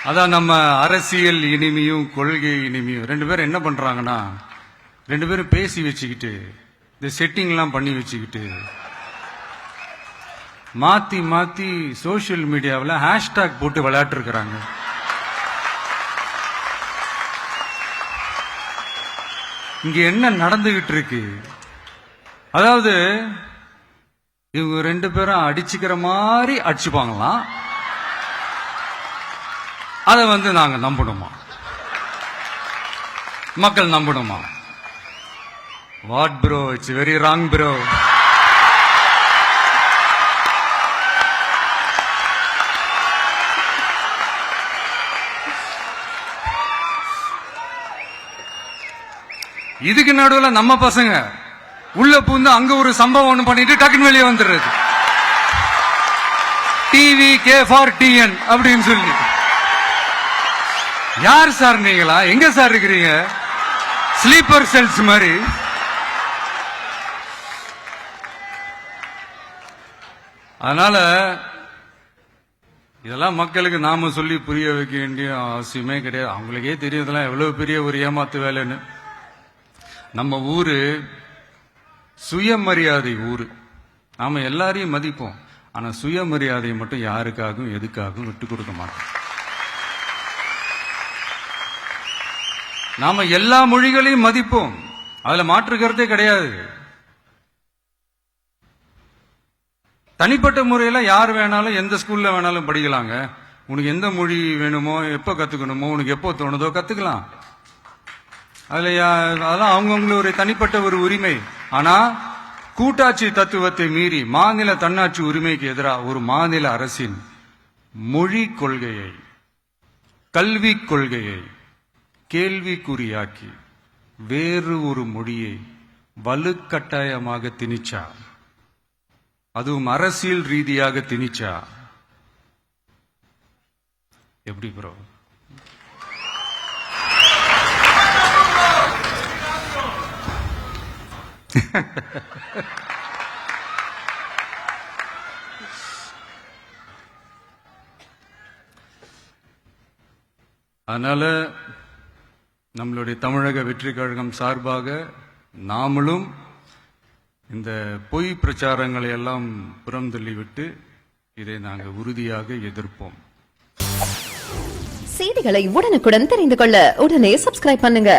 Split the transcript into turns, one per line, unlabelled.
அதான் நம்ம அரசியல் இனிமையும் கொள்கை இனிமையும் ரெண்டு பேரும் என்ன பண்றாங்கன்னா, ரெண்டு பேரும் பேசி வச்சுக்கிட்டு இந்த செட்டிங் எல்லாம் பண்ணி வச்சுக்கிட்டு மாத்தி மாத்தி சோசியல் மீடியாவில் ஹேஷ்டாக் போட்டு விளையாட்டு இருக்கிறாங்க. இங்க என்ன நடந்துகிட்டு இருக்கு? அதாவது இவங்க ரெண்டு பேரும் அடிச்சுக்கிற மாதிரி அடிச்சுப்பாங்களாம். அதை நாங்க நம்பணுமா? மக்கள் நம்பணுமா? What bro, it's very wrong bro. இதுக்கு நடுவில் நம்ம பசங்க உள்ள பூந்து அங்க ஒரு சம்பவம் ஒண்ணு பண்ணிட்டு டக்குன்னு வெளியே வந்துடுறது. டிவி கே ஃபார் டிஎன் அப்படின்னு சொல்லி. யார் சார் நீங்களா? எங்க சார் இருக்கிறீங்க? ஸ்லீப்பர் செல்ஸ் மாதிரி. அதனால இதெல்லாம் மக்களுக்கு நாம சொல்லி புரிய வைக்க வேண்டிய அவசியமே கிடையாது. அவங்களுக்கே தெரியும் இதெல்லாம் எவ்வளவு பெரிய ஒரு ஏமாத்து வேலைன்னு. நம்ம ஊரு சுயமரியாதை ஊரு. நாம எல்லாரையும் மதிப்போம். ஆனா சுயமரியாதையை மட்டும் யாருக்காகவும் எதுக்காகவும் விட்டு கொடுக்க மாட்டோம். நாம எல்லா மொழிகளையும் மதிப்போம். அதுல மாற்றுக்கிறதே கிடையாது. தனிப்பட்ட முறையில யார் வேணாலும் எந்த ஸ்கூல்ல வேணாலும் படிக்கலாங்க. உனக்கு எந்த மொழி வேணுமோ, எப்ப கத்துக்கணுமோ, உனக்கு எப்போ தோணுதோ கத்துக்கலாம். அதெல்லாம் அவங்கவுங்களுடைய தனிப்பட்ட ஒரு உரிமை. ஆனா கூட்டாட்சி தத்துவத்தை மீறி மாநில தன்னாட்சி உரிமைக்கு எதிராக ஒரு மாநில அரசின் மொழி கொள்கையை, கல்வி கொள்கையை கேள்விக்குறியாக்கி வேறு ஒரு மொழியை வலுக்கட்டாயமாக திணிச்சா, அதுவும் அரசியல் ரீதியாக திணிச்சா எப்படி ப்ரோ? அதனால நம்மளுடைய தமிழக வெற்றி கழகம் சார்பாக நாமளும் இந்த பொய் பிரச்சாரங்களை எல்லாம் புறம் தள்ளிவிட்டு இதை நாங்கள் உறுதியாக எதிர்ப்போம்.
செய்திகளை உடனுக்குடன் தெரிந்து கொள்ள உடனே சப்ஸ்கிரைப் பண்ணுங்க.